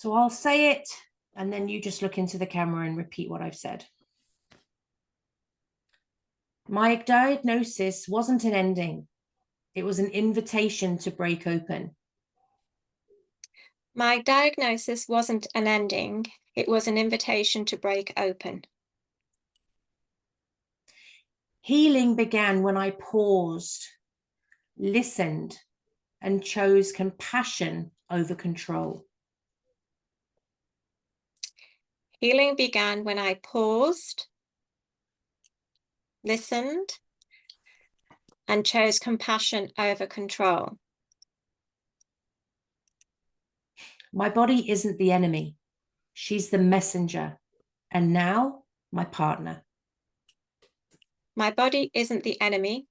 So I'll say it, and then you just look into the camera and repeat what I've said. My diagnosis wasn't an ending. It was an invitation to break open. My diagnosis wasn't an ending. It was an invitation to break open. Healing began when I paused, listened, and chose compassion over control. Healing began when I paused, listened, and chose compassion over control. My body isn't the enemy. She's the messenger. And now, my partner. My body isn't the enemy.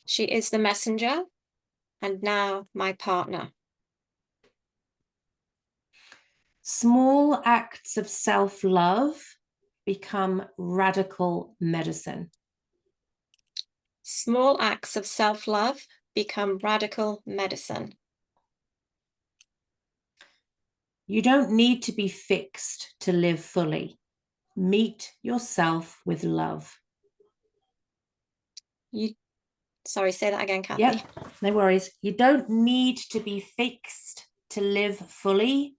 She is the messenger, and now my partner. Small acts of self-love become radical medicine. Small acts of self-love become radical medicine. You don't need to be fixed to live fully. Meet yourself with love. Sorry, say that again, Kathy. Yep, no worries. You don't need to be fixed to live fully.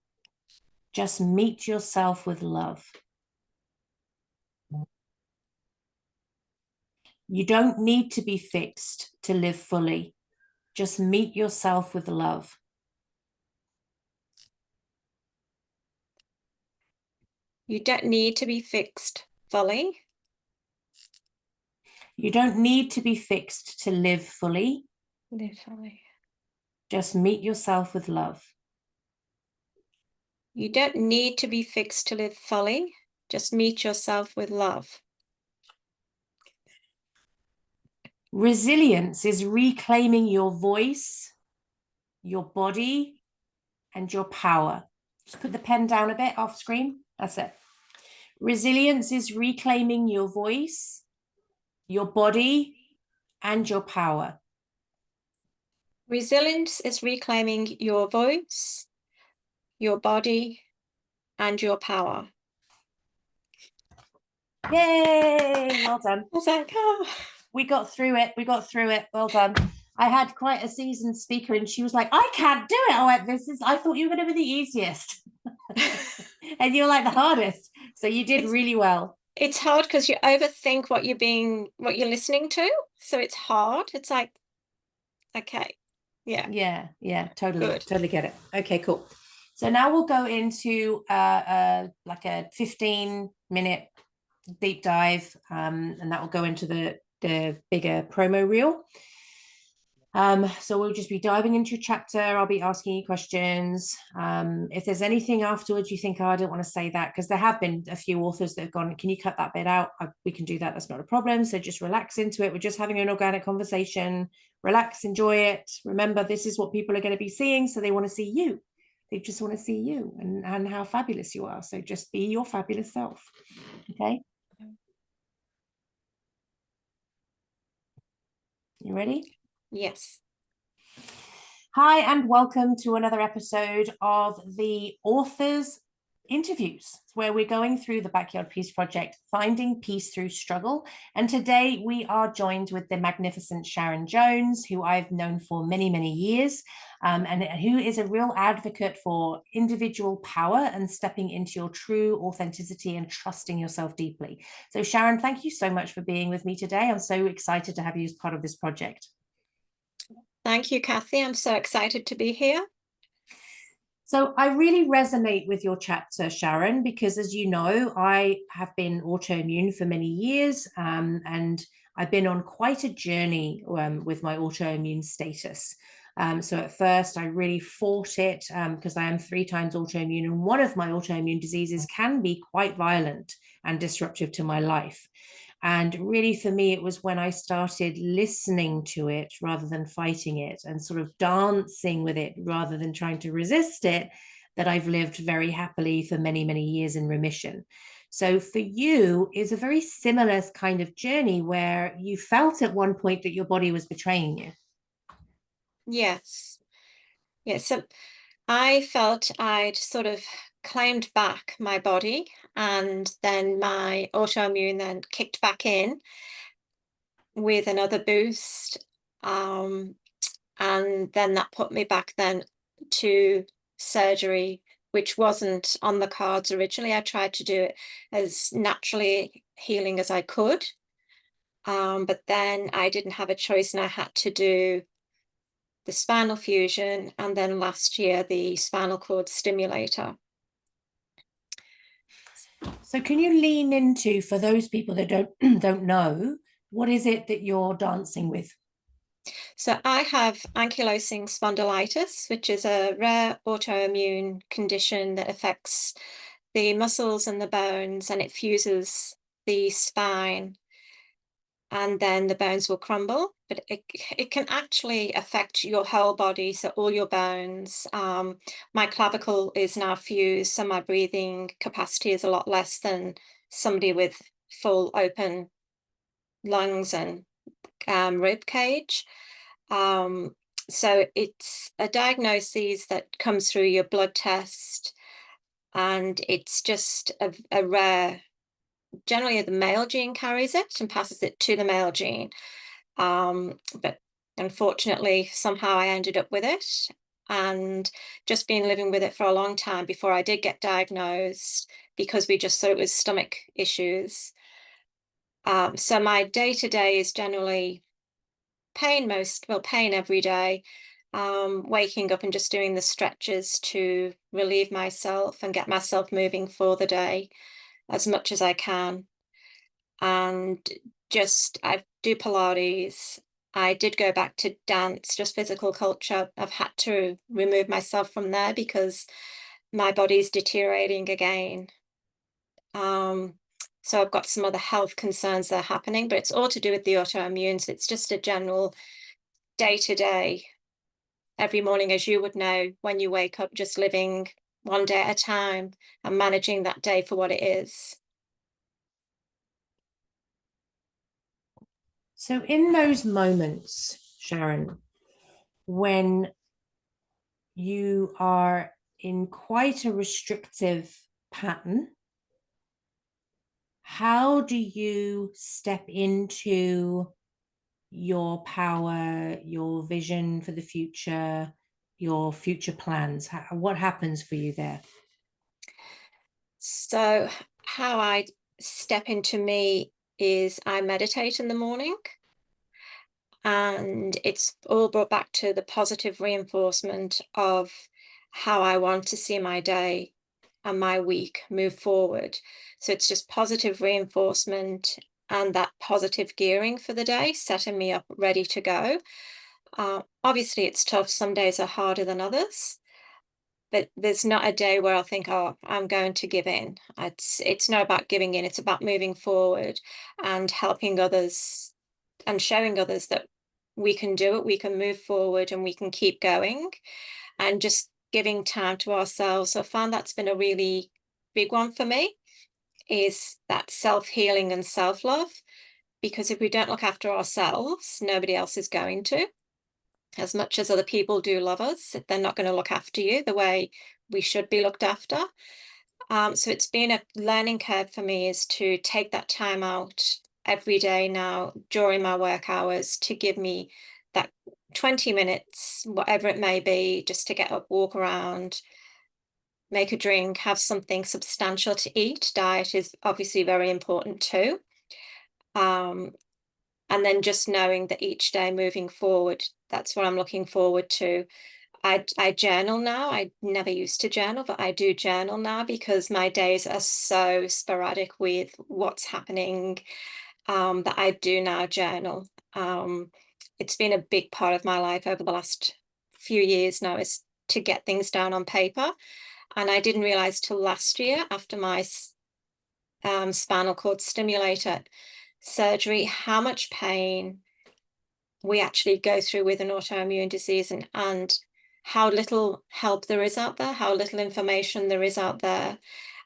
Just meet yourself with love. You don't need to be fixed to live fully. Just meet yourself with love. You don't need to be fixed fully. You don't need to be fixed to live fully. Live fully. Just meet yourself with love. You don't need to be fixed to live fully. Just meet yourself with love. Resilience is reclaiming your voice, your body, and your power. Just put the pen down a bit off screen. That's it. Resilience is reclaiming your voice, your body, and your power. Resilience is reclaiming your voice, your body, and your power. Yay! Well done. I was like, oh. We got through it. We got through it. Well done. I had quite a seasoned speaker and she was like, I can't do it. I went, I thought you were going to be the easiest. And you're like the hardest. So you did really well. It's hard because you overthink what you're listening to. So it's hard. It's like, okay. Yeah. Yeah, totally. Good. Totally get it. Okay, cool. So now we'll go into like a 15-minute deep dive, and that will go into the bigger promo reel. So we'll just be diving into your chapter. I'll be asking you questions. If there's anything afterwards you think, oh, I don't want to say that, because there have been a few authors that have gone, can you cut that bit out? We can do that. That's not a problem. So just relax into it. We're just having an organic conversation. Relax, enjoy it. Remember, this is what people are going to be seeing. So they want to see you. They just want to see you and how fabulous you are. So just be your fabulous self. Okay. You ready? Yes. Hi, and welcome to another episode of the Authors Interviews, where we're going through the Backyard Peace Project, finding peace through struggle. And today we are joined with the magnificent Sharon Jones, who I've known for many, many years, and who is a real advocate for individual power and stepping into your true authenticity and trusting yourself deeply. So Sharon, thank you so much for being with me today. I'm so excited to have you as part of this project. Thank you, Kathy. I'm so excited to be here. So I really resonate with your chapter, Sharon, because as you know, I have been autoimmune for many years, and I've been on quite a journey with my autoimmune status. So at first I really fought it because I am 3 times autoimmune, and one of my autoimmune diseases can be quite violent and disruptive to my life. And really, for me, it was when I started listening to it rather than fighting it, and sort of dancing with it rather than trying to resist it, that I've lived very happily for many, many years in remission. So for you, it's a very similar kind of journey where you felt at one point that your body was betraying you. Yes. Yes. So I felt I'd sort of claimed back my body, and then my autoimmune then kicked back in with another boost. Um, and then that put me back then to surgery, which wasn't on the cards originally. I tried to do it as naturally healing as I could. But then I didn't have a choice and I had to do the spinal fusion and then last year the spinal cord stimulator. So can you lean into, for those people that don't don't know, what is it that you're dancing with? So I have ankylosing spondylitis, which is a rare autoimmune condition that affects the muscles and the bones, and it fuses the spine, and then the bones will crumble. But it can actually affect your whole body, so all your bones. My clavicle is now fused, so my breathing capacity is a lot less than somebody with full open lungs and rib cage. Um, so it's a diagnosis that comes through your blood test, and it's just a rare, generally the male gene carries it and passes it to the male gene. But unfortunately, somehow I ended up with it and just been living with it for a long time before I did get diagnosed because we just thought it was stomach issues. So my day to day is generally pain every day, waking up and just doing the stretches to relieve myself and get myself moving for the day as much as I can. And just I do Pilates. I did go back to dance, just physical culture. I've had to remove myself from there because my body's deteriorating again. Um, so I've got some other health concerns that are happening, but it's all to do with the autoimmune. So it's just a general day to day, every morning, as you would know, when you wake up, just living one day at a time and managing that day for what it is. So in those moments, Sharon, when you are in quite a restrictive pattern, how do you step into your power, your vision for the future, your future plans? What happens for you there? So, how I step into me is I meditate in the morning, and it's all brought back to the positive reinforcement of how I want to see my day and my week move forward. So, it's just positive reinforcement and that positive gearing for the day, setting me up ready to go. Obviously, it's tough. Some days are harder than others, but there's not a day where I'll think, "Oh, I'm going to give in." It's not about giving in. It's about moving forward and helping others and showing others that we can do it. We can move forward and we can keep going, and just giving time to ourselves. So I found that's been a really big one for me is that self healing and self love. Because if we don't look after ourselves, nobody else is going to. As much as other people do love us, they're not going to look after you the way we should be looked after. So it's been a learning curve for me is to take that time out every day now during my work hours to give me that 20 minutes, whatever it may be, just to get up, walk around, make a drink, have something substantial to eat. Diet is obviously very important too. Um, and then just knowing that each day moving forward, that's what I'm looking forward to. I journal now. I never used to journal, but I do journal now because my days are so sporadic with what's happening, that I do now journal. It's been a big part of my life over the last few years now is to get things down on paper. And I didn't realize till last year after my spinal cord stimulator surgery how much pain we actually go through with an autoimmune disease, and how little help there is out there, how little information there is out there.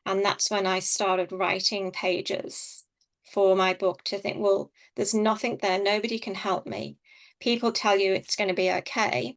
And that's when I started writing pages for my book to think, well, there's nothing there. Nobody can help me. People tell you it's going to be okay.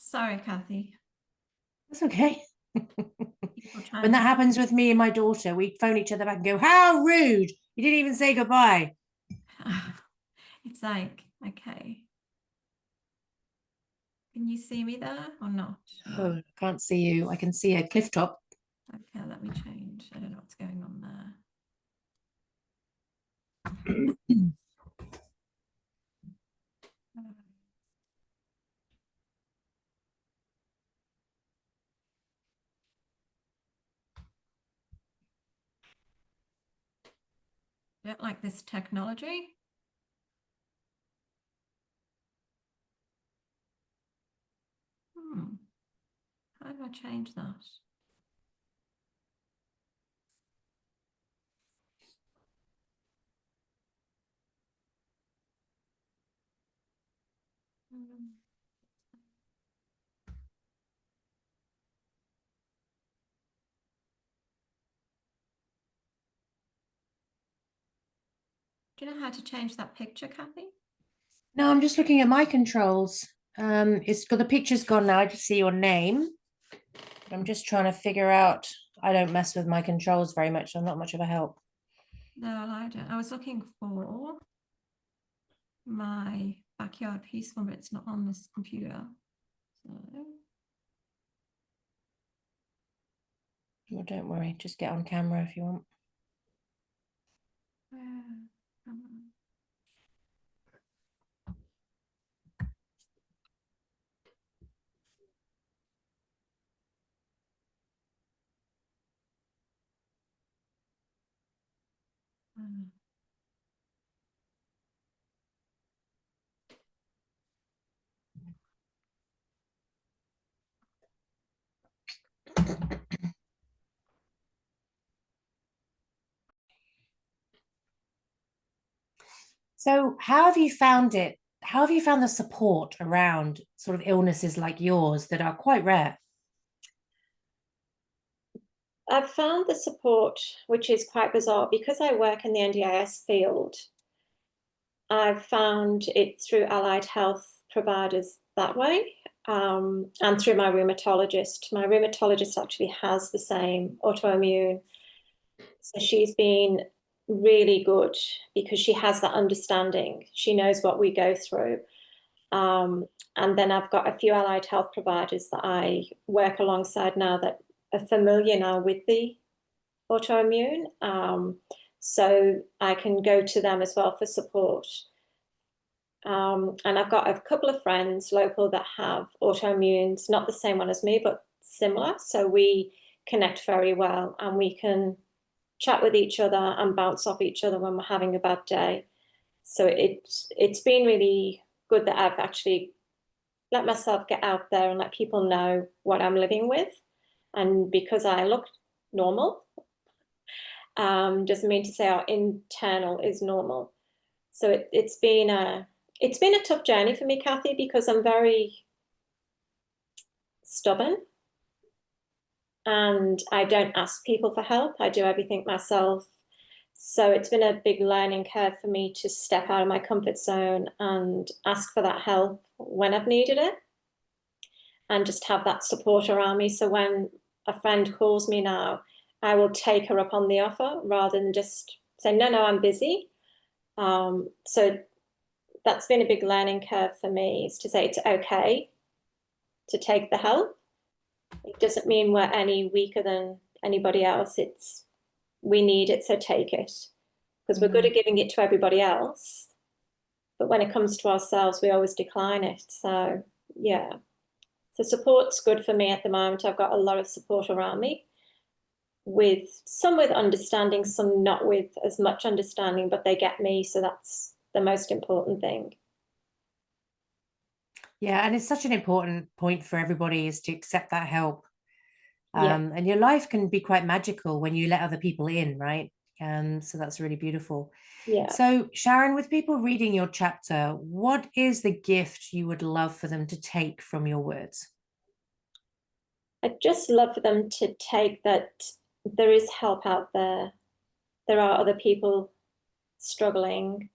Sorry, Kathy. That's okay. People trying When that to... happens with me and my daughter, we phone each other back and go, "How rude! You didn't even say goodbye." It's like, okay. Can you see me there or not? No. Oh, I can't see you. I can see a cliff top. Okay, let me change. I don't know what's going on there. Don't like this technology. How do I change that? Do you know how to change that picture, Kathy? No, I'm just looking at my controls. It's got the picture's gone now. I just see your name. I'm just trying to figure out. I don't mess with my controls very much, so I'm not much of a help. No, I don't. I was looking for my backyard peaceful, but it's not on this computer. So... Well, don't worry. Just get on camera if you want. So, how have you found it? How have you found the support around sort of illnesses like yours that are quite rare? I've found the support, which is quite bizarre, because I work in the NDIS field. I've found it through allied health providers that way, and through my rheumatologist. My rheumatologist actually has the same autoimmune. So she's been really good because she has that understanding. She knows what we go through. And then I've got a few allied health providers that I work alongside now that are familiar now with the autoimmune. So I can go to them as well for support. And I've got a couple of friends local that have autoimmunes, not the same one as me, but similar. So we connect very well and we can chat with each other and bounce off each other when we're having a bad day. So it's been really good that I've actually let myself get out there and let people know what I'm living with. And because I look normal, doesn't mean to say our internal is normal. So it's been a tough journey for me, Kathy, because I'm very stubborn and I don't ask people for help. I do everything myself. So it's been a big learning curve for me to step out of my comfort zone and ask for that help when I've needed it and just have that support around me. So when a friend calls me now, I will take her up on the offer rather than just say, no, I'm busy. So that's been a big learning curve for me, is to say it's okay to take the help. It doesn't mean we're any weaker than anybody else. We need it, so take it. Because we're good at giving it to everybody else. But when it comes to ourselves, we always decline it. So, yeah. So support's good for me at the moment. I've got a lot of support around me, with some with understanding, some not with as much understanding, but they get me. So that's the most important thing. Yeah, and it's such an important point for everybody is to accept that help. Yeah. And your life can be quite magical when you let other people in, right? So that's really beautiful. Yeah. So, Sharon, with people reading your chapter, what is the gift you would love for them to take from your words? I'd just love for them to take that there is help out there. There are other people struggling,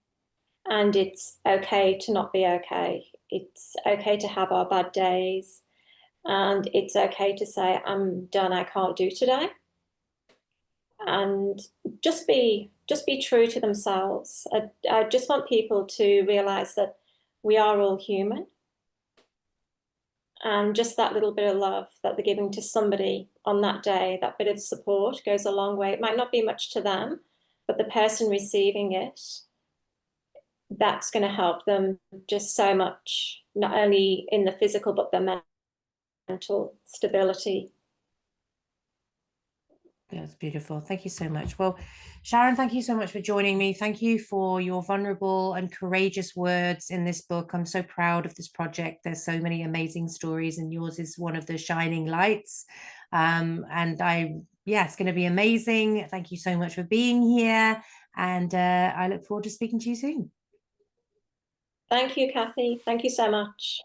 and it's okay to not be okay. It's okay to have our bad days. And it's okay to say, I'm done, I can't do today. And just be true to themselves. I just want people to realize that we are all human. And just that little bit of love that they're giving to somebody on that day, that bit of support goes a long way. It might not be much to them, but the person receiving it, that's going to help them just so much, not only in the physical, but the mental stability. That's beautiful. Thank you so much. Well, Sharon, thank you so much for joining me. Thank you for your vulnerable and courageous words in this book. I'm so proud of this project. There's so many amazing stories, and yours is one of the shining lights. Yeah, it's going to be amazing. Thank you so much for being here. And I look forward to speaking to you soon. Thank you, Kathy. Thank you so much.